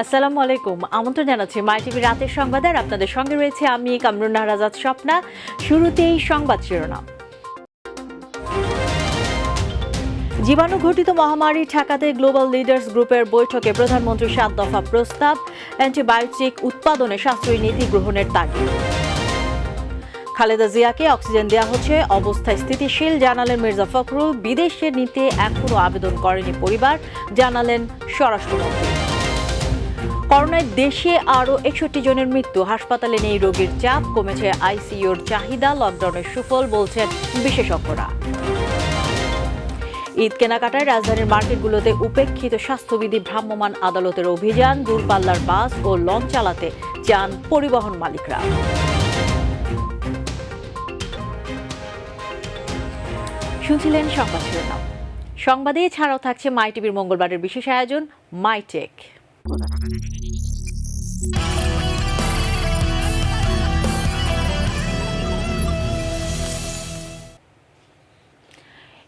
আসসালামু আলাইকুম। আমন্ত্রণ জানাচ্ছি মাই টিভি রাতের সংবাদে। আর আপনাদের সঙ্গে রয়েছে আমি কামরুন নাহার আজাদ স্বপ্না। শুরুতেই সংবাদ শিরোনাম। জীবাণু ঘটিত মহামারী ঠেকাতে গ্লোবাল লিডার্স গ্রুপের বৈঠকে প্রধানমন্ত্রীর 7 দফা প্রস্তাব, অ্যান্টিবায়োটিক উৎপাদনে সাশ্রয়ী নীতি গ্রহণের তাগিদ। খালেদা জিয়াকে অক্সিজেন দেওয়া হচ্ছে, অবস্থা স্থিতিশীল জানালেন মির্জা ফখরুল। বিদেশে নিতে এখনও আবেদন করেনি পরিবার, জানালেন স্বরাষ্ট্রমন্ত্রী। করোনায় দেশে আরও 61 জনের মৃত্যু, হাসপাতালে নেই রোগীর চাপ, কমেছে আইসিইউর চাহিদা, লকডাউনের সুফল বলছেন বিশেষজ্ঞরা। ঈদ কেনাকাটায় রাজধানীর মার্কেটগুলোতে উপেক্ষিত স্বাস্থ্যবিধি ভ্রাম্যমাণ আদালতের অভিযান, দূরপাল্লার বাস ও লঞ্চ চালাতে চান পরিবহন মালিকরা। শুনছিলেন সংবাদ শিরোনাম। সংবাদে ছাড়াও থাকছে মাই টিভির মঙ্গলবারের বিশেষ আয়োজন মাই টেক।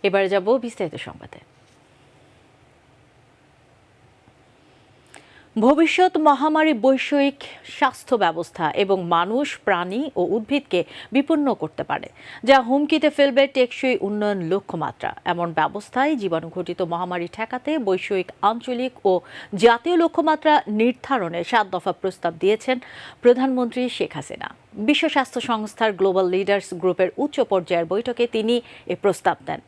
এবারে যাব বিস্তারিত সংবাদে। ভবিষ্যৎ মহামারী বৈশ্বিক স্বাস্থ্য ব্যবস্থা এবং মানুষ, প্রাণী ও উদ্ভিদকে বিপন্ন করতে পারে, যা হুমকিতে ফেলবে টেকসই উন্নয়ন লক্ষ্যমাত্রা। এমন ব্যবস্থায় জীবাণুঘটিত মহামারী ঠেকাতে বৈশ্বিক, আঞ্চলিক ও জাতীয় লক্ষ্যমাত্রা নির্ধারণে 7 দফা প্রস্তাব দিয়েছেন প্রধানমন্ত্রী শেখ হাসিনা। বিশ্ব স্বাস্থ্য সংস্থার গ্লোবাল লিডার্স গ্রুপের উচ্চ পর্যায়ের বৈঠকে তিনি এ প্রস্তাব দেন।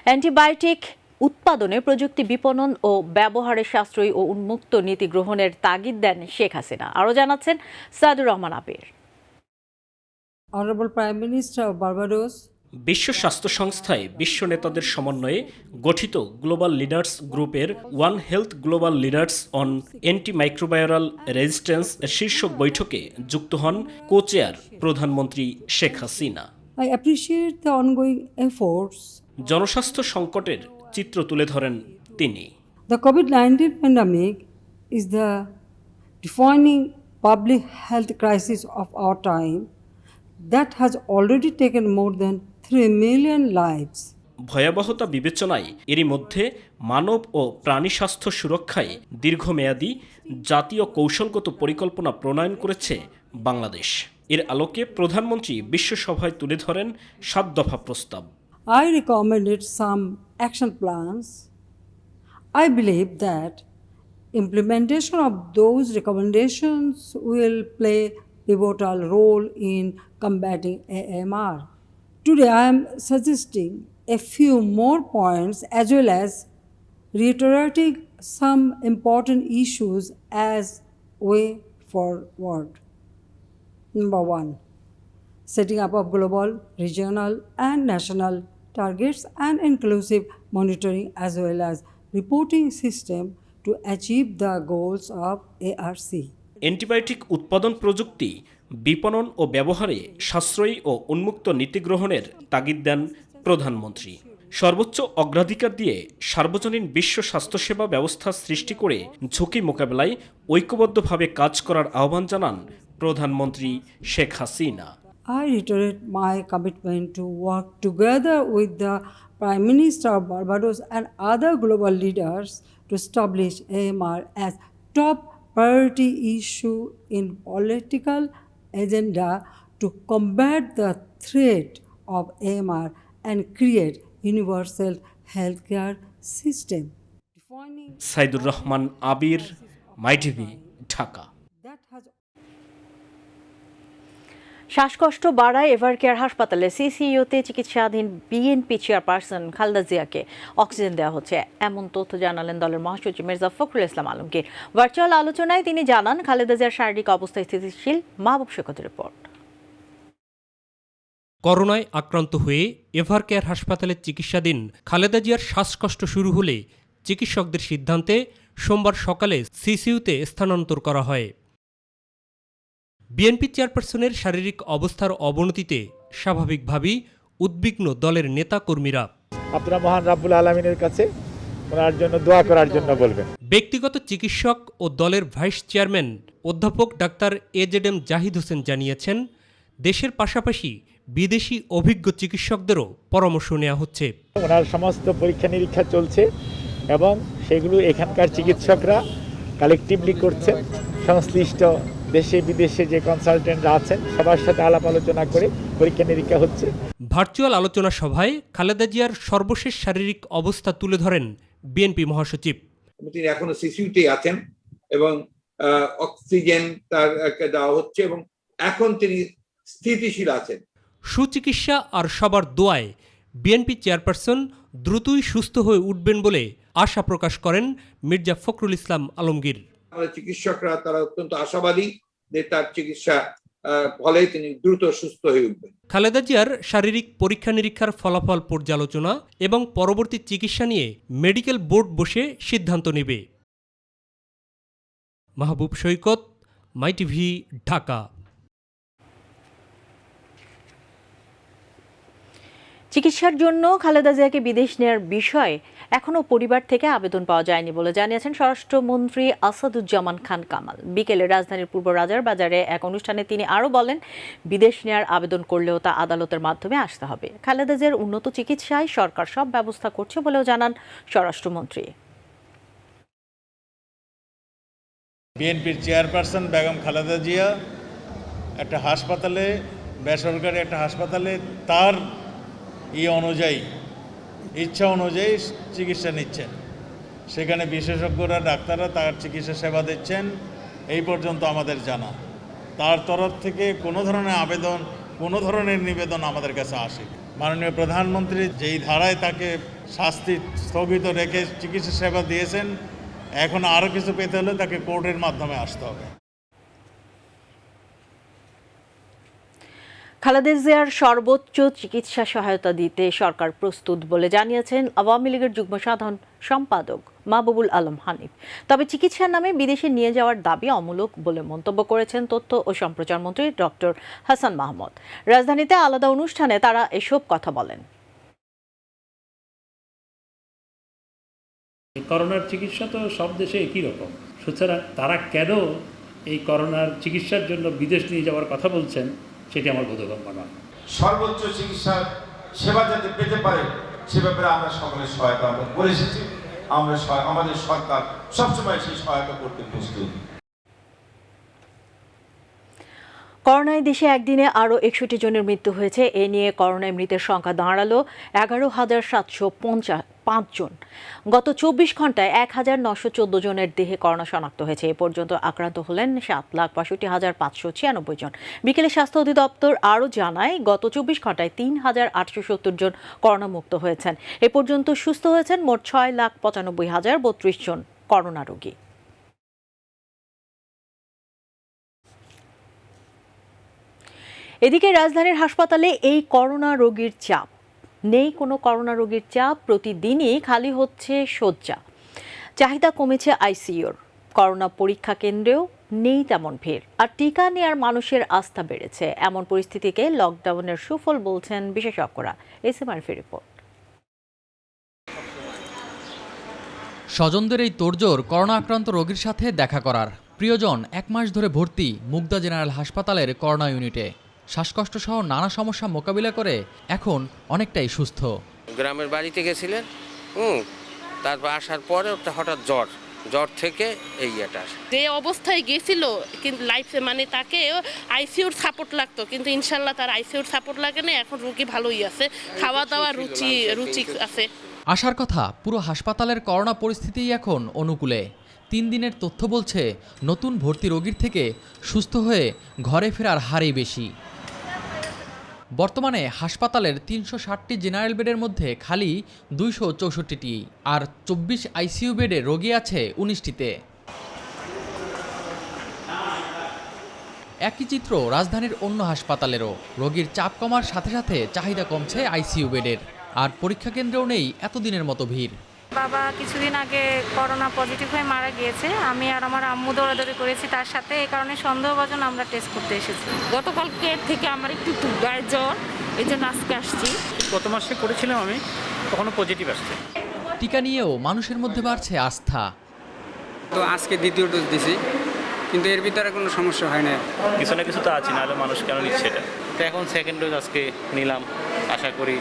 অ্যান্টিবায়োটিক উৎপাদনে, প্রযুক্তি বিপণন ও ব্যবহারে সাশ্রয়ী ও উন্মুক্ত নীতি গ্রহণের তাগিদ দেন শেখ হাসিনা। আরও জানাচ্ছেন সাদুর রহমান আবির। Honorable Prime Minister of Barbados, বিশ্ব স্বাস্থ্য সংস্থায় বিশ্ব নেতাদের সমন্বয়ে গঠিত গ্লোবাল লিডার্স গ্রুপের one health global leaders on antimicrobial resistance শীর্ষক বৈঠকে যুক্ত হন কো-চেয়ার প্রধানমন্ত্রী Sheikh Hasina. I appreciate the ongoing efforts. জনস্বাস্থ্য সংকটের চিত্র তুলে ধরেন তিনি। The COVID-19 pandemic is the defining public health crisis of our time that has already taken more than 3 million lives. ভয়াবহতা বিবেচনায় এরই মধ্যে মানব ও প্রাণী স্বাস্থ্য সুরক্ষায় দীর্ঘমেয়াদী জাতীয় কৌশলগত পরিকল্পনা প্রণয়ন করেছে বাংলাদেশ। এর আলোকে প্রধানমন্ত্রী বিশ্বসভায় তুলে ধরেন 7 দফা প্রস্তাব। I recommended some action plans. I believe that implementation of those recommendations will play pivotal role in combating AMR. Today I am suggesting a few more points as well as reiterating some important issues as way forward. Number 1, setting up of global, regional and national targets and inclusive monitoring as well as reporting system to achieve the goals of ARC. Antibiotic উৎপাদন, প্রযুক্তি বিপণন ও ব্যবহারে সাশ্রয়ী ও উন্মুক্ত নীতি গ্রহণের তাগিদ দেন প্রধানমন্ত্রী। সর্বোচ্চ অগ্রাধিকার দিয়ে সার্বজনীন বিশ্ব স্বাস্থ্যসেবা ব্যবস্থা সৃষ্টি করে ঝুঁকি মোকাবেলায় ঐক্যবদ্ধভাবে কাজ করার আহ্বান জানান প্রধানমন্ত্রী Sheikh Hasina. I reiterate my commitment to work together with the Prime Minister of Barbados and other global leaders to establish AMR as top priority issue in political agenda to combat the threat of AMR and create universal healthcare system. Saidur Rahman Abir, my TV, Dhaka. শ্বাসকষ্ট বাড়ায় এভারকেয়ার হাসপাতালে সিসিইউতে চিকিৎসাধীন BNP chairperson Khaleda জিয়াকে oxygen দেওয়া হচ্ছে, এমন তথ্য জানালেন দলের মহাসচিব মির্জা ফখরুল ইসলাম আলমগীর। ভার্চুয়াল আলোচনায় তিনি জানান, খালেদা জিয়ার শারীরিক অবস্থা স্থিতিশীল। মাহবুব শেখতের রিপোর্ট। করোনায় আক্রান্ত হয়ে এভারকেয়ার হাসপাতালে চিকিৎসাধীন খালেদা জিয়ার শ্বাসকষ্ট শুরু হলে চিকিৎসকদের সিদ্ধান্তে সোমবার সকালে সিসিইউতে স্থানান্তর করা হয়। বিএনপি চেয়ারপারসনের শারীরিক অবস্থার অবনতিতে স্বাভাবিকভাবেই উদ্বিগ্ন দলের নেতা কর্মীরা। আপনারা মহান রাব্বুল আলামিনের কাছে ওনার জন্য দোয়া করার জন্য বলবেন। ব্যক্তিগত চিকিৎসক ও দলের ভাইস চেয়ারম্যান অধ্যাপক ডাক্তার এজেডএম জাহিদ হোসেন জানিয়েছেন, দেশের পাশাপাশি বিদেশি অভিজ্ঞ চিকিৎসকদেরও পরামর্শ নেওয়া হচ্ছে। ওনার সমস্ত পরীক্ষা নিরীক্ষা চলছে এবং সেগুলো এখানকার চিকিৎসকরা কালেকটিভলি করছেন। সংশ্লিষ্ট দেশে বিদেশে যে কনসালটেন্টরা আছেন সবার সাথে আলাপ আলোচনা করে পরীক্ষা নিরীক্ষা হচ্ছে। ভার্চুয়াল আলোচনা সভায় খালেদা জিয়ার সর্বশেষ শারীরিক অবস্থা তুলে ধরেন বিএনপি মহাসচিব। তিনি এখনো সিসিউতে আছেন এবং অক্সিজেন তারকে দেওয়া হচ্ছে এবং এখন তিনি স্থিতিশীল আছেন। সুচিকিৎসা আর সবার দোয়ায় বিএনপি চেয়ারপারসন দ্রুতই সুস্থ হয়ে উঠবেন বলে আশা প্রকাশ করেন মির্জা ফখরুল ইসলাম আলমগীর। আমাদের চিকিৎসকরা তারা অত্যন্ত আশাবাদী যে তার চিকিৎসা ফলে তিনি দ্রুত সুস্থ হয়ে উঠবেন। খালেদা জিয়ার শারীরিক পরীক্ষা নিরীক্ষার ফলাফল পর্যালোচনা এবং পরবর্তী চিকিৎসা নিয়ে মেডিকেল বোর্ড বসে সিদ্ধান্ত নেবে। মাহবুব সৈকত, মাই টিভি, ঢাকা। চিকিৎসার জন্য খালেদা জিয়াকে বিদেশ নেয়ার বিষয়ে এখনও পরিবার থেকে আবেদন পাওয়া যায়নি বলে জানিয়েছেন স্বরাষ্ট্রমন্ত্রী আসাদুজ্জামান খান কামাল। বিকেলে রাজধানীর পূর্ব রাজার বাজারে এক অনুষ্ঠানে তিনি আরও বলেন, বিদেশ নেয়ার আবেদন করলেও তা আদালতের মাধ্যমে আসতে হবে। খালেদা জিয়ার উন্নত চিকিৎসায় সরকার সব ব্যবস্থা করছে বলেও জানান স্বরাষ্ট্রমন্ত্রী। বিএনপির চেয়ারপারসন বেগম খালেদা জিয়া একটা হাসপাতালে, বেসরকারি একটা হাসপাতালে তার অনুযায়ী, ইচ্ছা অনুযায়ী চিকিৎসা নিচ্ছেন। সেখানে বিশেষজ্ঞরা, ডাক্তাররা তার চিকিৎসা সেবা দিচ্ছেন। এই পর্যন্ত আমাদের জানা, তার তরফ থেকে কোনো ধরনের আবেদন, কোনো ধরনের নিবেদন আমাদের কাছে আসে। মাননীয় প্রধানমন্ত্রী যেই ধারায় তাকে শাস্তি স্থগিত রেখে চিকিৎসা সেবা দিয়েছেন, এখন আরও কিছু পেতে হলে তাকে কোর্টের মাধ্যমে আসতে হবে। খালেদা জিয়ার সর্বোচ্চ চিকিৎসা সহায়তা দিতে সরকার প্রস্তুত বলে জানিয়েছেন আওয়ামী লীগের যুগ্ম সাধারণ সম্পাদক মাহবুবুল আলম হানিফ। তবে চিকিৎসার নামে বিদেশে নিয়ে যাওয়ার দাবি অমূলক বলে মন্তব্য করেছেন তথ্য ও সম্প্রচার মন্ত্রী ডক্টর হাসান মাহমুদ। রাজধানীতে আলাদা অনুষ্ঠানে তারা এসব কথা বলেন। করোনার চিকিৎসা তো সব দেশে একই রকম, সুতরাং তারা কেন এই করোনার চিকিৎসার জন্য বিদেশ নিয়ে যাওয়ার কথা বলছেন সেটি আমার বোধগম্য নয়। সর্বোচ্চ চিকিৎসার সেবা যাতে পেতে পারে সে ব্যাপারে আমরা সকলের সহায়তা আমরা করে এসেছি। আমাদের সরকার সবসময় সেই সহায়তা করতে প্রস্তুত। করোনায় দেশে একদিনে আরও 61 জনের মৃত্যু হয়েছে। এ নিয়ে করোনায় মৃতের সংখ্যা দাঁড়ালো 11,705 জন। গত 24 ঘন্টায় 1,914 জনের দেহে করোনা শনাক্ত হয়েছে। এ পর্যন্ত আক্রান্ত হলেন 7,62,596 জন। বিকেলে স্বাস্থ্য অধিদপ্তর আরও জানায়, গত 24 ঘন্টায় 3,870 জন করোনামুক্ত হয়েছেন। এ পর্যন্ত সুস্থ হয়েছেন মোট 6,95,032 জন করোনা রোগী। এদিকে রাজধানীর হাসপাতালে এই করোনা রোগীর চাপ নেই। কোনো করোনা রোগীর চাপ, প্রতিদিনই খালি হচ্ছে শয্যা। চাহিদা কমেছে আইসিইউর। করোনা পরীক্ষা কেন্দ্রেও নেই তেমন ভিড়। আর টিকা নেওয়ার মানুষের আস্থা বেড়েছে। এমন পরিস্থিতিকে লকডাউনের সুফল বলছেন বিশেষজ্ঞরা। এসএমআরএফ রিপোর্ট। স্বজনদের এই তোড়জোড় করোনা আক্রান্ত রোগীর সাথে দেখা করার। প্রিয়জন 1 মাস ধরে ভর্তি মুগদা জেনারেল হাসপাতালের করোনা ইউনিটে। শ্বাসকষ্ট সহ নানা সমস্যা মোকাবিলা করে এখন অনেকটাই সুস্থ। গ্রামের বাড়িতে গেছিলেন, তারপর আসার পরে হঠাৎ জ্বর থেকে এইটা যে অবস্থায় গেছিল, কিন্তু লাইফে মানে তাকে আইসিইউর সাপোর্ট লাগতো, কিন্তু ইনশাল্লাহ তার আইসিইউর সাপোর্ট লাগে না। এখন রোগী ভালোই আছে, খাওয়া দাওয়া রুচি আছে। আসার কথা, পুরো হাসপাতালের করোনা পরিস্থিতি এখন অনুকূলে। 3 দিনের তথ্য বলছে, নতুন ভর্তি রোগীর থেকে সুস্থ হয়ে ঘরে ফেরার হারই বেশি। বর্তমানে হাসপাতালের 360টি জেনারেল বেডের মধ্যে খালি 264টি, আর 24 আইসিইউ বেডে রোগী আছে 19টিতে। একই চিত্র রাজধানীর অন্য হাসপাতালেরও। রোগীর চাপ কমার সাথে সাথে চাহিদা কমছে আইসিইউ বেডের। আর পরীক্ষা কেন্দ্রেও নেই এতদিনের মতো ভিড়। বাবা কিছুদিন আগে করোনা পজিটিভ হয়ে মারা গিয়েছে। আমি আর আমার আম্মু দৌড়াদৌড়ি করেছি তার সাথে, এই কারণে সন্দেহভাজন আমরা টেস্ট করতে এসেছি। গতকালকে থেকে আমার একটু গায়ে জ্বর, এই জন্য আজকে আসছি। গত মাসে করেছিলাম আমি, তখনও পজিটিভ আসছে। টিকা নিয়েও মানুষের মধ্যে বাড়ছে আস্থা। তো আজকে দ্বিতীয় ডোজ দিছি, কিন্তু এর ভিতরে কোনো সমস্যা হয় না। কিছু না কিছু তো আছে, নাহলে মানুষ কেন নিচ্ছে এটা। তো এখন সেকেন্ড ডোজ আজকে নিলাম, আশা করি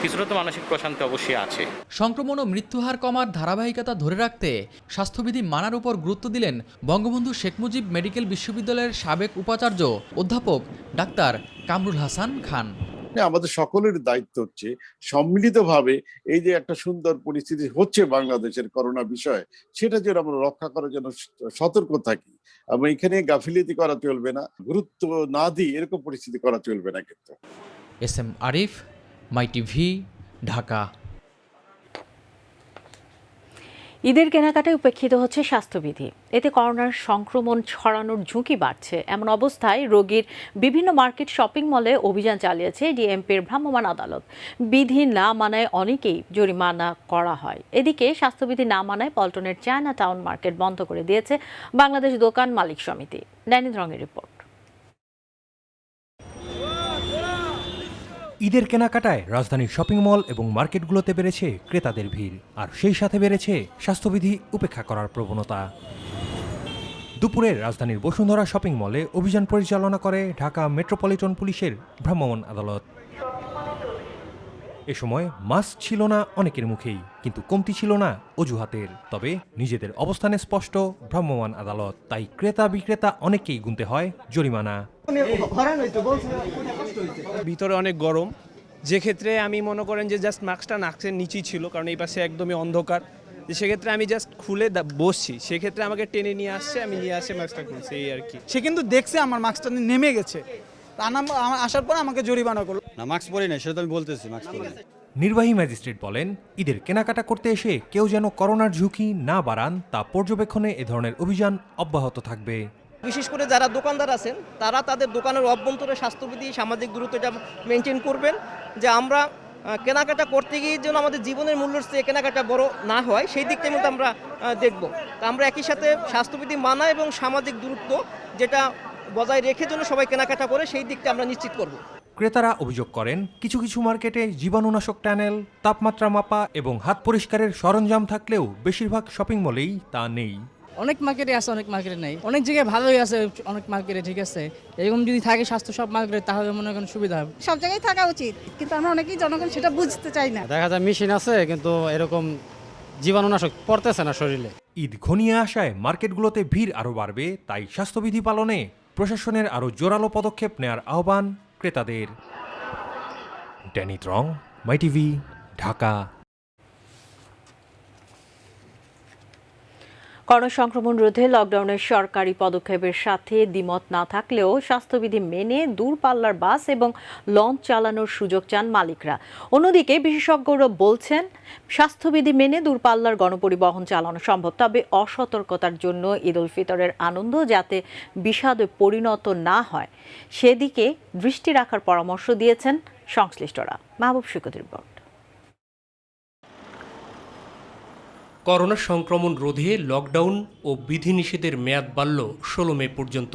কিছুটা তো মানসিক প্রশান্তি অবশ্যই আছে। সংক্রমণ ও মৃত্যুহার কমার ধারাবাহিকতা ধরে রাখতে স্বাস্থ্যবিধি মানার উপর গুরুত্ব দিলেন বঙ্গবন্ধু শেখ মুজিব মেডিকেল বিশ্ববিদ্যালয়ের সাবেক উপাচার্য অধ্যাপক ডাক্তার কামরুল হাসান খান। আমাদের সকলের দায়িত্ব হচ্ছে সম্মিলিতভাবে এই যে একটা সুন্দর পরিস্থিতি হচ্ছে বাংলাদেশের করোনা বিষয়ে, সেটা যেন আমরা রক্ষা করার জন্য সতর্ক থাকি এবং এখানে গাফিলতি করা চলবে না, গুরুত্ব না দিয়ে এরকম পরিস্থিতি করা চলবে না। কিন্তু এস এম আরিফ, মাই টিভি, ঢাকা। ঈদের কেনাকাটায় উপেক্ষিত হচ্ছে স্বাস্থ্যবিধি। এতে করোনার সংক্রমণ ছড়ানোর ঝুঁকি বাড়ছে। এমন অবস্থায় রোগীর বিভিন্ন মার্কেট শপিং মলে অভিযান চালিয়েছে ডিএমপির ভ্রাম্যমাণ আদালত। বিধি না মানায় অনেকেই জরিমানা করা হয়। এদিকে স্বাস্থ্যবিধি না মানায় পল্টনের চায়না টাউন মার্কেট বন্ধ করে দিয়েছে বাংলাদেশ দোকান মালিক সমিতি। ড্যানিদ রঙের রিপোর্ট। ঈদের কেনাকাটায় রাজধানীর শপিং মল এবং মার্কেটগুলোতে বেড়েছে ক্রেতাদের ভিড়, আর সেই সাথে বেড়েছে স্বাস্থ্যবিধি উপেক্ষা করার প্রবণতা। দুপুরে রাজধানীর বসুন্ধরা শপিং মলে অভিযান পরিচালনা করে ঢাকা মেট্রোপলিটন পুলিশের ভ্রাম্যমাণ আদালত। এ সময় মাস্ক ছিল না অনেকের মুখেই, কিন্তু কমতি ছিল না অজুহাতের। তবে নিজেদের অবস্থানে স্পষ্ট ভ্রাম্যমাণ আদালত, তাই ক্রেতা বিক্রেতা অনেকেই গুনতে হয় জরিমানা। ভিতরে অনেক গরম, যে ক্ষেত্রে আমি মনে করেন যে জাস্ট মাস্কটা নাকের নিচেই ছিল, কারণ এই পাশে একদমই অন্ধকার। সেক্ষেত্রে আমি জাস্ট খুলে বসছি, সেক্ষেত্রে আমাকে টেনে নিয়ে আসছে, আমি নিয়ে আসে মাস্কটা খুলছি, এই আর কি। সে কিন্তু দেখছে আমার মাস্কটা নেমে গেছে, আসার পর আমাকে জরিমানা করলো। না, মাস্ক পরি না, সেটা তো আমি বলতেছি মাস্ক পরি না। নির্বাহী ম্যাজিস্ট্রেট বলেন, ঈদের কেনাকাটা করতে এসে কেউ যেন করোনার ঝুঁকি না বাড়ান তা পর্যবেক্ষণে এ ধরনের অভিযান অব্যাহত থাকবে। বিশেষ করে যারা দোকানদার আছেন তারা তাদের দোকানের অভ্যন্তরে স্বাস্থ্যবিধি, সামাজিক দূরত্বটা মেনটেন করবেন, যে আমরা কেনাকাটা করতে গিয়ে যেন আমাদের জীবনের মূল্যের চেয়ে কেনাকাটা বড় না হয়, সেই দিকটার মধ্যে আমরা দেখব। তা আমরা একই সাথে স্বাস্থ্যবিধি মানা এবং সামাজিক দূরত্ব যেটা বজায় রেখে যেন সবাই কেনাকাটা করে, সেই দিকটা আমরা নিশ্চিত করব। ক্রেতারা অভিযোগ করেন, কিছু কিছু মার্কেটে জীবাণুনাশক ট্যানেল, তাপমাত্রা মাপা এবং হাত পরিষ্কারের সরঞ্জাম থাকলেও বেশিরভাগ শপিং মলেই তা নেই। অনেক মার্কেটে আছে, অনেক মার্কেটে নেই। অনেক জায়গায় ভালোই আছে, অনেক মার্কেটে ঠিক আছে। এরকম যদি থাকে স্বাস্থ্য সব মার্কেটে, তাহলে মনে করেন সুবিধা হবে। সব জায়গায় থাকা উচিত, কিন্তু আমরা অনেকেই জনগণ সেটা বুঝতে চাই না। দেখা যায় মেশিন আছে, কিন্তু এরকম জীবাণুনাশক পড়তেছে না শরীরে। ঈদ ঘনিয়ে আসায় মার্কেটগুলোতে ভিড় আরও বাড়বে, তাই স্বাস্থ্যবিধি পালনে প্রশাসনের আরও জোরালো পদক্ষেপ নেওয়ার আহ্বান ক্রেতাদের। ড্যানিদ রং, মাই টিভি, ঢাকা। করোনা সংক্রমণ রোধে লকডাউনের সরকারি পদক্ষেপের সাথে দ্বিমত না থাকলেও স্বাস্থ্যবিধি মেনে দূরপাল্লার বাস এবং লঞ্চ চালানোর সুযোগ চান মালিকরা। অন্যদিকে বিশেষজ্ঞরা বলছেন, স্বাস্থ্যবিধি মেনে দূরপাল্লার গণপরিবহন চালানো সম্ভব, তবে অসতর্কতার জন্য ঈদ উল ফিতরের আনন্দ যাতে বিষাদে পরিণত না হয় সেদিকে দৃষ্টি রাখার পরামর্শ দিয়েছেন সংশ্লিষ্টরা। মাহবুব শুকুরের রিপোর্ট। করোনা সংক্রমণ রোধে লকডাউন ও বিধিনিষেধের মেয়াদ বাড়ল 16 মে পর্যন্ত।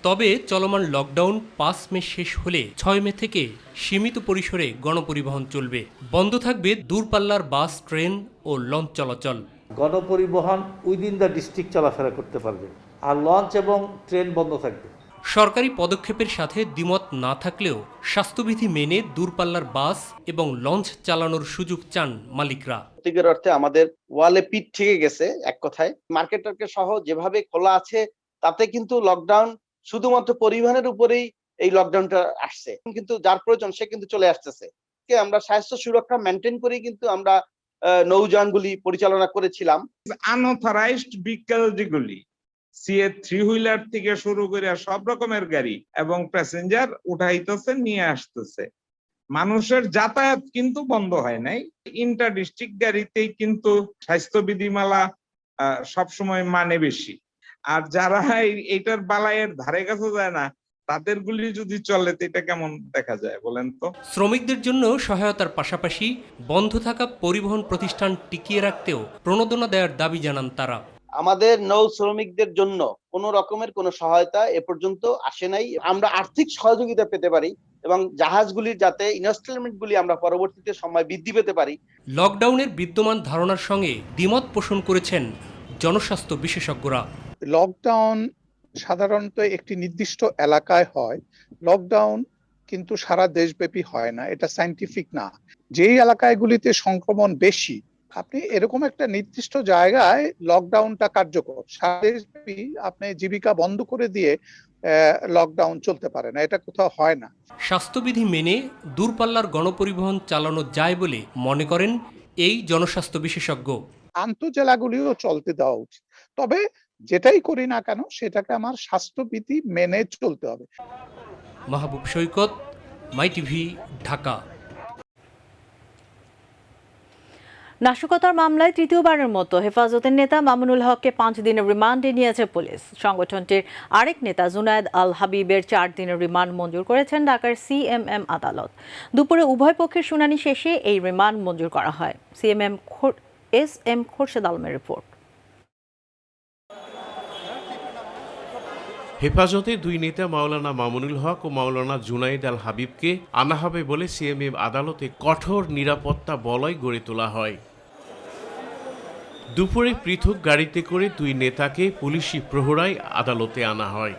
তবে চলমান লকডাউন 5 মে শেষ হলে 6 মে থেকে সীমিত পরিসরে গণপরিবহন চলবে। বন্ধ থাকবে দূরপাল্লার বাস, ট্রেন ও লঞ্চ চলাচল। গণপরিবহন উইদিন দ্য ডিস্ট্রিক্ট চলাফেরা করতে পারবে, আর লঞ্চ এবং ট্রেন বন্ধ থাকবে। সরকারি পদক্ষেপের সাথে দ্বিমত না থাকলেও স্বাস্থ্যবিধি মেনে দূরপাল্লার বাস এবং লঞ্চ চালানোর সুযোগ চান মালিকরা। সত্যিকার অর্থে আমাদের ওয়ালে পিঠ থেকে গেছে, এক কথায় মার্কেট টার্কেট সহ যেভাবে খোলা আছে তাতে কিন্তু লকডাউন শুধুমাত্র পরিবহনের উপরেই এই লকডাউনটা আসছে, কিন্তু যার প্রয়োজন সে কিন্তু চলে আসতেছে। আমরা স্বাস্থ্য সুরক্ষা মেনটেন করে কিন্তু আমরা নৌযানগুলি পরিচালনা করেছিলাম। আনঅথরাইজড ভেহিকল যেগুলি CA3 হুইলার থেকে শুরু করে সব রকমের গাড়ি এবং প্যাসেঞ্জার উঠাইতেছে, নিয়ে আসতেছে। মানুষের যাতায়াত কিন্তু বন্ধ হয় নাই। ইন্টার ডিস্ট্রিক্ট গাড়িতেই কিন্তু স্বাস্থ্যবিধিমালা সবসময় মানে বেশি, আর যারা এইটার বালাইয়ের ধারে কাছে যায় না তাদের গুলি যদি চলে তো এটা কেমন দেখা যায় বলেন তো। শ্রমিকদের জন্য সহায়তার পাশাপাশি বন্ধ থাকা পরিবহন প্রতিষ্ঠান টিকিয়ে রাখতেও প্রণোদনা দেওয়ার দাবি জানান তারা। আমাদের নৌ শ্রমিকদের জন্য কোন রকমের কোন সহায়তা এ পর্যন্ত আসে নাই। আমরা আর্থিক সহযোগিতা পেতে পারি এবং জাহাজগুলির যাতে ইনস্টলমেন্টগুলি আমরা পরবর্তীতে সময় বৃদ্ধি পেতে পারি। লকডাউনের বিদ্যমান ধারণার সঙ্গে দ্বিমত পোষণ করেছেন জনস্বাস্থ্য বিশেষজ্ঞরা। লকডাউন সাধারণত একটি নির্দিষ্ট এলাকায় হয়। লকডাউন কিন্তু সারা দেশব্যাপী হয় না, এটা সায়েন্টিফিক না। যেই এলাকাগুলিতে সংক্রমণ বেশি, আপনি এরকম একটা নির্দিষ্ট জায়গায় লকডাউনটা কার্যকর। সারা দেশব্যাপী আপনি জীবিকা বন্ধ করে দিয়ে লকডাউন চলতে পারে না, এটা কোথাও হয় না। স্বাস্থ্যবিধি মেনে দূরপাল্লার গণপরিবহন চালানো যায় বলে মনে করেন এই জনস্বাস্থ্য বিশেষজ্ঞ। আন্তঃজেলাগুলিও চলতে দেওয়া উচিত, তবে যেটাই করি না কেন সেটাকে আমার স্বাস্থ্যবিধি মেনে চলতে হবে। মাহবুব সৈকত, মাই টিভি, ঢাকা। নাশকতার মামলায় তৃতীয়বারের মতো হেফাজতের নেতা মামুনুল হককে 5 দিনের রিমান্ডে নিয়েছে পুলিশ। সংগঠনটির আরেক নেতা জুনায়েদ আল হাবিবের 4 দিনের রিমান্ড মঞ্জুর করেছেন ঢাকার সিএমএম আদালত। দুপুরে উভয় পক্ষের শুনানি শেষে এই রিমান্ড মঞ্জুর করা হয়। CMM SM. খোরশেদ আলমের রিপোর্ট। হেফাজতে দুই নেতা মাওলানা মামুনুল হক ও মাওলানা জুনায়েদ আল হাবিবকে আনা হবে বলে সিএমএম আদালতে কঠোর নিরাপত্তা বলয় গড়ে তোলা হয়। দুপুরে পৃথক গাড়িতে করে দুই নেতাকে পুলিশি প্রহরায় আদালতে আনা হয়।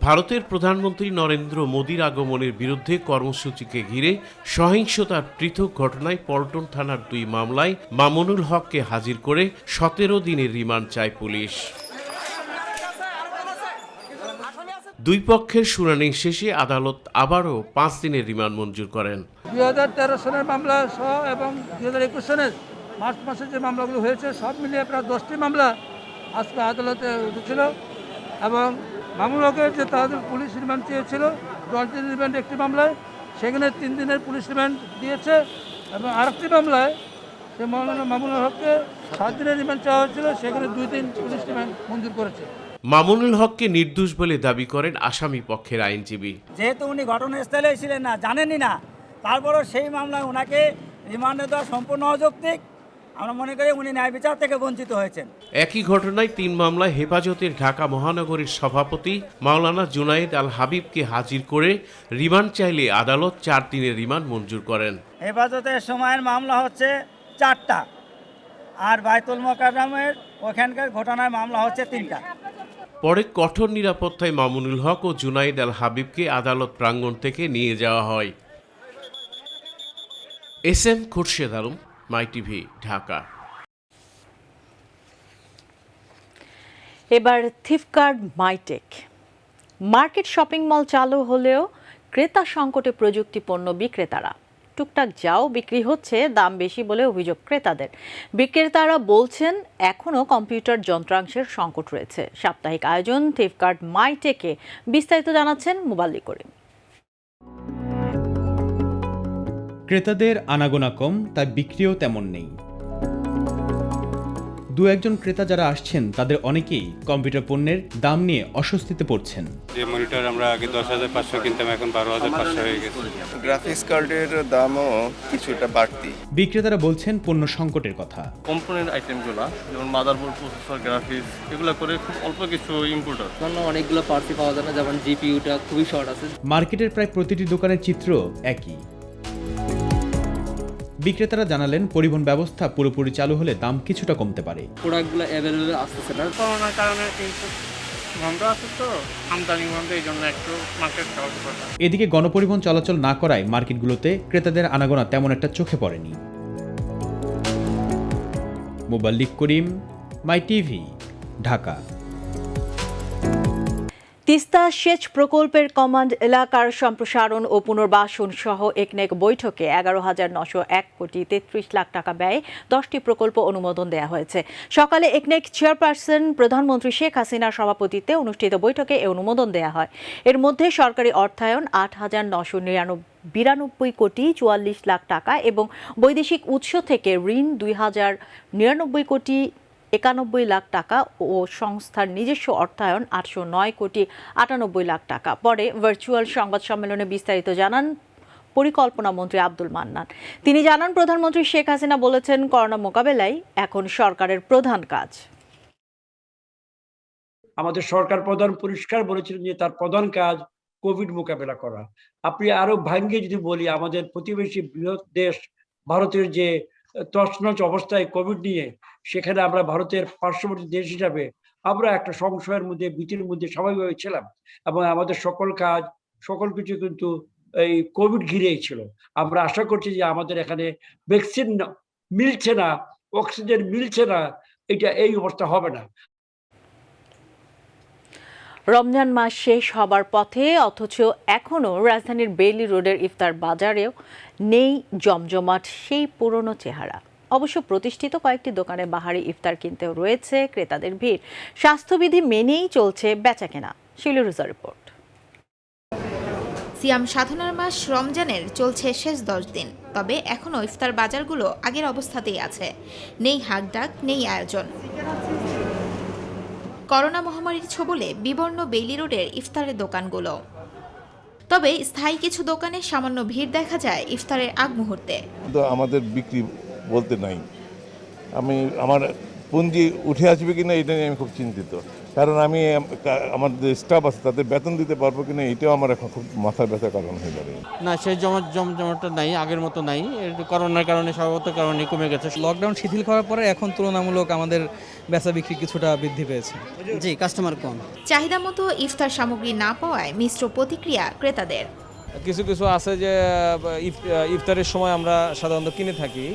ভারতের প্রধানমন্ত্রী নরেন্দ্র মোদীর আগমনের বিরুদ্ধে কর্মসূচিকে ঘিরে সহিংসতার পৃথক ঘটনায় পল্টন থানার 2 মামলায় মামুনুল হককে হাজির করে 17 দিনের রিমান্ড চায় পুলিশ। দুই পক্ষের শুনানি শেষে আদালত আবারও 5 দিনের রিমান্ড মঞ্জুর করেন। 2013 সনের মামলা সহ এবং 2021 সনের মার্চ মাসে যে মামলাগুলো হয়েছে সব মিলিয়ে প্রায় 10টি মামলা আজকে আদালতে উঠেছিল এবং মামুনুল হকের যে তাদের পুলিশ রিমান্ড চেয়েছিল 10 দিনের রিমান্ড একটি মামলায়, সেখানে 3 দিনের পুলিশ রিমান্ড দিয়েছে এবং আরেকটি মামলায় সে মামুনুল হককে 7 দিনের রিমান্ড চাওয়া হয়েছিল, সেখানে 2 দিন পুলিশ রিমান্ড মঞ্জুর করেছে। মামুনুল হককে নির্দোষ বলে দাবি করেন আসামি পক্ষের আইনজীবী। যেহেতু উনি ঘটনাস্থলে ছিলেন না, জানেনই না, তারপরও সেই মামলায় ওনাকে রিমান্ডে দেওয়া সম্পূর্ণ অযৌক্তিক। আমরা মনে করি উনি ন্যায় বিচার থেকে বঞ্চিত হয়েছেন। একই ঘটনায় 3 মামলায় হেফাজতের ঢাকা মহানগরীর সভাপতি মাওলানা জুনায়েদ আল হাবিবকে হাজির করে রিমান্ড চাইলে আদালত 4 দিনের রিমান্ড মঞ্জুর করেন। হেফাজতের সময়ের মামলা হচ্ছে 4টা, আর বাইতুল মোকাররমের ওখানকার ঘটনার মামলা হচ্ছে 3টা। পরে কঠোর নিরাপত্তায় মামুনুল হক ও জুনায়েদ আল হাবিবকে আদালত প্রাঙ্গণ থেকে নিয়ে যাওয়া হয়। এস.এম. খোরশেদ আলম, মাই টিভি, ঢাকা। এবার থিফকার্ড মাইটেক। মার্কেট শপিং মল চালু হলেও ক্রেতা সংকটে প্রযুক্তি পণ্য বিক্রেতারা। টুকটাক যাও বিক্রি হচ্ছে, দাম বেশি বলে অভিযোগ ক্রেতাদের। বিক্রেতারা বলছেন এখনও কম্পিউটার যন্ত্রাংশের সংকট রয়েছে। সাপ্তাহিক আয়োজন থিফকার্ড মাইটেকে বিস্তারিত জানাচ্ছেন মুবাল্লি করিম। ক্রেতাদের আনাগোনা কম, তাই বিক্রিও তেমন নেই। 2-1জন ক্রেতা যারা আসছেন তাদের অনেকেই কম্পিউটার পণ্যের দাম নিয়ে অস্বস্তিতে পড়ছেন। যে মনিটর আমরা আগে 10,500 কিনতাম, এখন 12,500 হয়ে গেছে। গ্রাফিক্স কার্ডের দামও কিছুটা বাড়তি। বিক্রেতারা বলছেন পণ্য সংকটের কথা। কম্পোনেন্ট আইটেমগুলো যেমন মাদারবোর্ড, প্রসেসর, গ্রাফিক্স এগুলো করে খুব অল্প কিছু ইম্পোর্টার। অনেকগুলো পার্টসই পাওয়া যায় না, যেমন জিপিইউটা খুবই শর্ট আছে। মার্কেটের প্রায় প্রতিটি দোকানের চিত্র একই। বিক্রেতারা জানালেন পরিবহন ব্যবস্থা পুরোপুরি চালু হলে দাম কিছুটা কমতে পারে। প্রোডাক্টগুলো অ্যাভেলেবল আসতেছে না, করোনার কারণে বন্ধ আছে, তো আমদানি বন্ধ, এই জন্য একটু মার্কেট চালাতে পারে। এদিকে গণপরিবহন চলাচল না করায় মার্কেটগুলোতে ক্রেতাদের আনাগোনা তেমন একটা চোখে পড়েনি। মুবাল্লি করিম, মাই টিভি, ঢাকা। তিস্তা সেচ প্রকল্পের কমান্ড এলাকার সম্প্রসারণ ও পুনর্বাসন সহ একনেক বৈঠকে 11,901 কোটি 33 লাখ টাকা ব্যয়ে 10টি প্রকল্প অনুমোদন দেওয়া হয়েছে। সকালে একনেক চেয়ারপারসন প্রধানমন্ত্রী শেখ হাসিনার সভাপতিত্বে অনুষ্ঠিত বৈঠকে এ অনুমোদন দেওয়া হয়। এর মধ্যে সরকারি অর্থায়ন 8,992 কোটি 44 লাখ টাকা এবং বৈদেশিক উৎস থেকে ঋণ 2,099 কোটি 91 লাখ টাকা ও সংস্থার নিজস্ব অর্থায়ন 809 কোটি 98 লাখ টাকা। পরে ভার্চুয়াল সংবাদ সম্মেলনে বিস্তারিত জানান পরিকল্পনা মন্ত্রী আব্দুল মান্নান। তিনি জানান, প্রধানমন্ত্রী শেখ হাসিনা বলেছেন করোনা মোকাবেলাই এখন সরকারের প্রধান কাজ। আমাদের সরকার প্রধান পরিষ্কার বলেছিলেন যে তার প্রধান কাজ কোভিড মোকাবেলা করা। আপনি আরো ভাঙ্গে যদি বলি, আমাদের প্রতিবেশী বৃহৎ দেশ ভারতের যে তছনছ অবস্থায় কোভিড নিয়ে, সেখানে আমরা ভারতের পার্শ্ববর্তী দেশ হিসাবে আমরা একটা সংশয়ের মধ্যে ভীতির মধ্যে স্বাভাবিকভাবে ছিলাম এবং আমাদের সকল কাজ সকল কিছু কিন্তু এই কোভিড ঘিরেই ছিল। আমরা আশা করছি যে আমাদের এখানে ভ্যাকসিন মিলছে না, অক্সিজেন মিলছে না, এই অবস্থা হবে না। রমজান মাস শেষ হবার পথে, অথচ এখনও রাজধানীর বেইলি রোডের ইফতার বাজারেও নেই জমজমাট সেই পুরনো চেহারা। অবশ্য প্রতিষ্ঠিত কয়েকটি দোকানে বাহারি ইফতার কিনতেও রয়েছে ক্রেতাদের ভিড়। স্বাস্থ্যবিধি মেনেই চলছে বেচাকেনা। শিলুরুজা রিপোর্ট। সিয়াম সাধনার মাস রমজানের চলছে শেষ 10 দিন, তবে এখনও ইফতার বাজারগুলো আগের অবস্থাতেই আছে। নেই হাকডাক, নেই আয়োজন। করোনা মহামারীর ছোবলে বিবর্ণ বেইলি রোডের ইফতারের দোকানগুলো। তবে স্থায়ী কিছু দোকানে সামান্য ভিড় দেখা যায় ইফতারের আগ মুহূর্তে। আমাদের বিক্রি বলতে নাই, আমার পুঁজি উঠে আসবে কিনা এটা নিয়ে আমি খুব চিন্তিত, কারণ আমি আমার যে স্টাফ আছে তাদের বেতন দিতে পারবো কিনা এটাও আমার এখন খুব মাথা ব্যথার কারণ হয়ে দাঁড়িয়ে। না, সেই জমজমাটটা নাই, আগের মতো নাই। করোনার কারণে স্বভাবত কারণে কমে গেছে। লকডাউন শিথিল করার পরে এখন তুলনামূলক আমাদের বেচা বিক্রি কিছুটা বৃদ্ধি পেয়েছে। জি, কাস্টমার কম। চাহিদা মতো ইফতার সামগ্রী না পাওয়ায় মিশ্র প্রতিক্রিয়া ক্রেতাদের। কিছু কিছু আছে যে ইফতারের সময় আমরা সাধারণত কিনে থাকি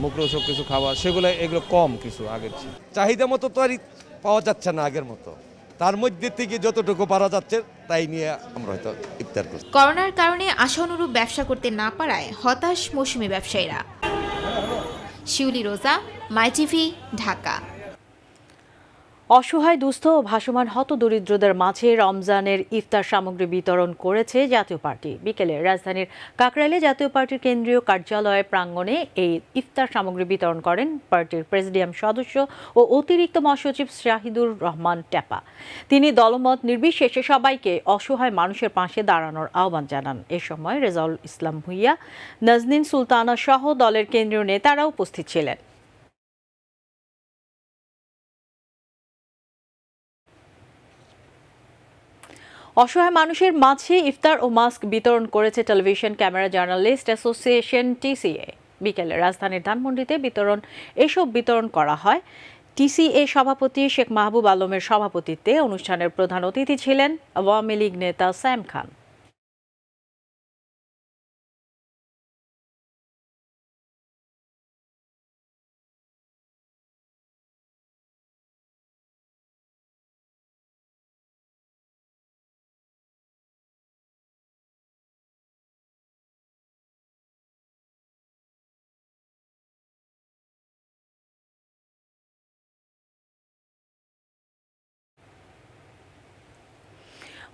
মুখরোচক কিছু খাবার, এগুলো কম কিছু আগের চেয়ে। চাহিদা মতো তো আর পাওয়া যাচ্ছে না আগের মতো, তার মধ্যে থেকে যতটুকু পারা যাচ্ছে তাই নিয়ে আমরা হয়তো ইফতার করছি। করোনার কারণে আশানুরূপ ব্যবসা করতে না পারায় হতাশ মৌসুমী ব্যবসায়ীরা। শিউলি রোজা, মাই টিভি, ঢাকা। অসহায়, দুস্থ ও ভাসমান হতদরিদ্রদের মাঝে রমজানের ইফতার সামগ্রী বিতরণ করেছে জাতীয় পার্টি। বিকেলে রাজধানীর কাকরাইলে জাতীয় পার্টির কেন্দ্রীয় কার্যালয় প্রাঙ্গণে এই ইফতার সামগ্রী বিতরণ করেন পার্টির প্রেসিডিয়াম সদস্য ও অতিরিক্ত মহাসচিব শাহিদুর রহমান টেপা। তিনি দলমত নির্বিশেষে সবাইকে অসহায় মানুষের পাশে দাঁড়ানোর আহ্বান জানান। এ সময় রেজাউল ইসলাম ভুইয়া, নাজনীন সুলতানা সহ দলের কেন্দ্রীয় নেতারা উপস্থিত ছিলেন। অসহায় মানুষের মাঝে ইফতার ও মাস্ক বিতরণ করেছে television camera journalist association TCA. বিকেলে রাজধানীর ধানমন্ডিতে এসব বিতরণ করা হয়। টিসিএ সভাপতি শেখ মাহবুব আলমের সভাপতিত্বে অনুষ্ঠানের প্রধান অতিথি ছিলেন আওয়ামী লীগ নেতা সায়েম খান।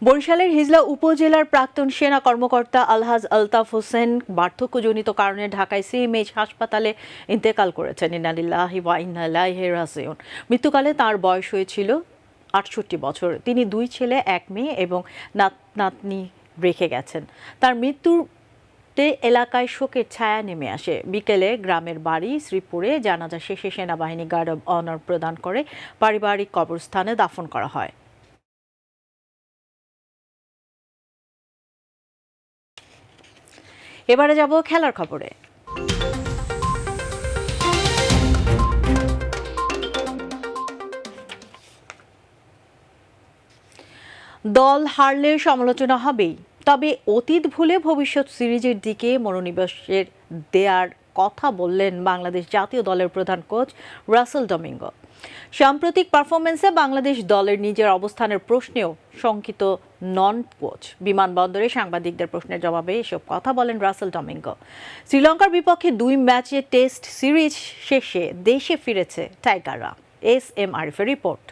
বরিশালের হিজলা উপজেলার প্রাক্তন সেনা কর্মকর্তা আলহাজ আলতাফ হোসেন বার্ধক্যজনিত কারণে ঢাকায় সিএমএইচ হাসপাতালে ইন্তেকাল করেছেন। ইন্না লিল্লাহি ওয়া ইন্না ইলাইহি রাজিউন। মৃত্যুকালে তার বয়স হয়েছিল ৬৮ বছর। তিনি 2 ছেলে, 1 মেয়ে এবং নাতনি রেখে গেছেন। তার মৃত্যুতে এলাকায় শোকের ছায়া নেমে আসে। বিকেলে গ্রামের বাড়ি শ্রীপুরে জানাজা শেষে সেনাবাহিনী গার্ড অব অনার প্রদান করে পারিবারিক কবরস্থানে দাফন করা হয়। এবারে যাব খেলার খবরে। দল হারলে সমালোচনা হবেই, তবে অতীত ভুলে ভবিষ্যৎ সিরিজের দিকে মনোনিবেশের দেয়ার কথা বললেন বাংলাদেশ জাতীয় দলের প্রধান কোচ রাসেল ডমিঙ্গো। সাম্প্রতিক পারফরমেন্সে বাংলাদেশ দলের নিজের অবস্থানের প্রশ্নেও শঙ্কিত নন কোচ। বিমানবন্দরে সাংবাদিকদের প্রশ্নের জবাবে এসব কথা বলেন রাসেল ডমিঙ্গো। শ্রীলঙ্কার বিপক্ষে 2 ম্যাচে টেস্ট সিরিজ শেষে দেশে ফিরেছে টাইগাররা। এস.এম. আরিফের রিপোর্ট।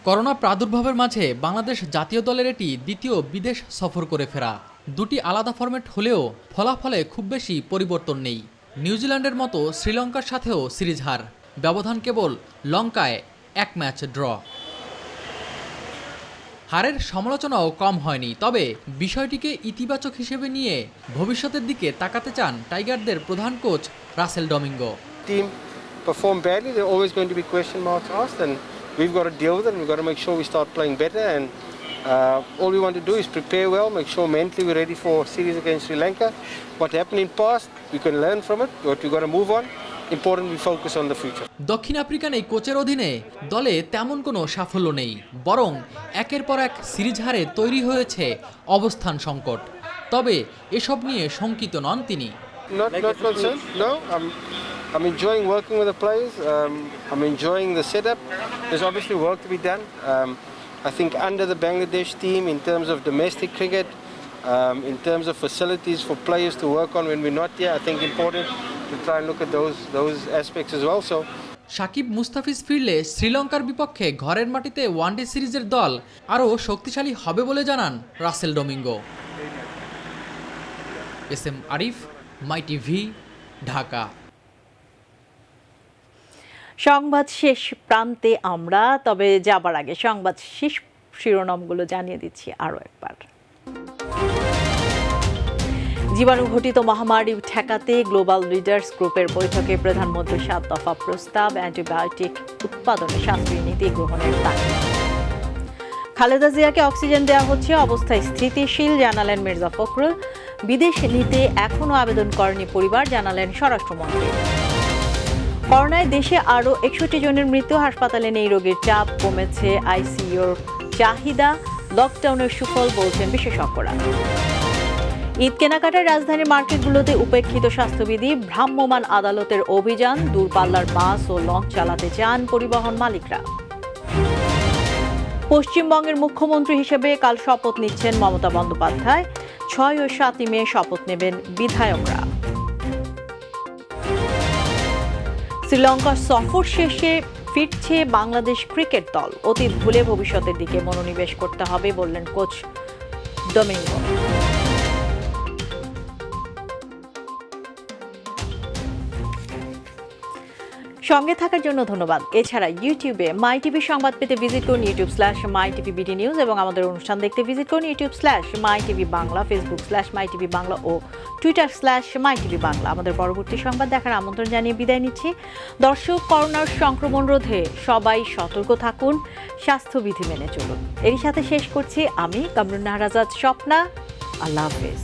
করোনা প্রাদুর্ভাবের মাঝে বাংলাদেশ জাতীয় দলের এটি দ্বিতীয় বিদেশ সফর করে ফেরা। 2টি আলাদা ফরম্যাট হলেও ফলাফলে খুব বেশি পরিবর্তন নেই। নিউজিল্যান্ডের মতো শ্রীলঙ্কার সাথেও সিরিজ হার, ব্যবধান কেবল লঙ্কায় 1 ম্যাচ ড্র। হারের সমালোচনাও কম হয়নি, তবে বিষয়টিকে ইতিবাচক হিসেবে নিয়ে ভবিষ্যতের দিকে তাকাতে চান টাইগারদের প্রধান coach Russell Domingo. Team perform badly, there are always going to be question marks asked, and we've got to deal with it, and we've got to make sure we start playing better, and all we want to do is prepare well, make sure mentally we're ready for series against Sri Lanka. What happened in past, we can learn from it, but we've got to move on, important we focus on the future. দক্ষিণ African এই কোচের অধীনে দলে তেমন কোনো সাফল্য নেই, বরং একের পর এক সিরিজ হারে তৈরি হয়েছে অবস্থান সংকট। তবে এসব নিয়ে শঙ্কিত নন তিনি। Not concerned. No, I'm enjoying working with the players. I'm enjoying the setup. There's obviously work to be done. I think under the Bangladesh team, in terms of domestic cricket, in terms of facilities for players to work on when we're not here, I think important to try and look at those aspects as well. So. Shakib Mustafiz ফিরলে শ্রীলঙ্কার বিপক্ষে ঘরের মাটিতে one day সিরিজের দল আরও শক্তিশালী হবে বলে জানান রাসেল ডোমিঙ্গো। SM আরিফ, মাই টিভি, ঢাকা। সংবাদ শেষ প্রান্তে আমরা, তবে যাবার আগে সংবাদ শেষ শিরোনামগুলো জানিয়ে দিচ্ছি আরও একবার। জীবাণু ঘটিত মহামারী ঠেকাতে গ্লোবাল লিডার্স গ্রুপের বৈঠকে প্রধানমন্ত্রীর 7 দফা প্রস্তাব, অ্যান্টিবায়োটিক উৎপাদনে শাস্ত্রীয় নীতি গ্রহণের তাগিদ। খালেদা জিয়াকে অক্সিজেন দেওয়া হচ্ছে, অবস্থায় স্থিতিশীল জানালেন মির্জা ফখরুল। বিদেশ নিতে এখনও আবেদন করেনি পরিবার, জানালেন স্বরাষ্ট্রমন্ত্রী। করোনায় দেশে আরও 61 জনের মৃত্যু, হাসপাতালে নেই রোগীর চাপ, কমেছে আইসিইউর চাহিদা, লকডাউনের সুফল বলছেন বিশেষজ্ঞরা। ঈদ কেনাকাটার রাজধানীর মার্কেটগুলোতে উপেক্ষিত স্বাস্থ্যবিধি, ভ্রাম্যমাণ আদালতের অভিযান, দূরপাল্লার বাস ও লঞ্চ চালাতে চান পরিবহন মালিকরা। পশ্চিমবঙ্গের মুখ্যমন্ত্রী হিসেবে কাল শপথ নিচ্ছেন মমতা বন্দ্যোপাধ্যায়। 6 ও 7 মে শপথ নেবেন বিধায়করা। শ্রীলঙ্কা সফর শেষে ফিরছে বাংলাদেশ ক্রিকেট দল, অতীত ভুলে ভবিষ্যতের দিকে মনোনিবেশ করতে হবে বললেন কোচ ডোমিঙ্গো। সঙ্গে থাকার জন্য ধন্যবাদ। এছাড়া ইউটিউবে মাই টিভি সংবাদ পেতে ভিজিট করুন youtube/mytvbd নিউজ এবং আমাদের অনুষ্ঠান দেখতে ভিজিট করুন youtube/mytvbangla, facebook/mytvbangla ও twitter/mytvbangla। আমাদের পরবর্তী সংবাদ দেখার আমন্ত্রণ জানিয়ে বিদায় নিচ্ছি। দর্শক, করোনার সংক্রমণ রোধে সবাই সতর্ক থাকুন, স্বাস্থ্যবিধি মেনে চলুন। এরই সাথে শেষ করছি আমি কামরুন নাহার আজাদ স্বপ্না। আল্লাহ হাফেজ।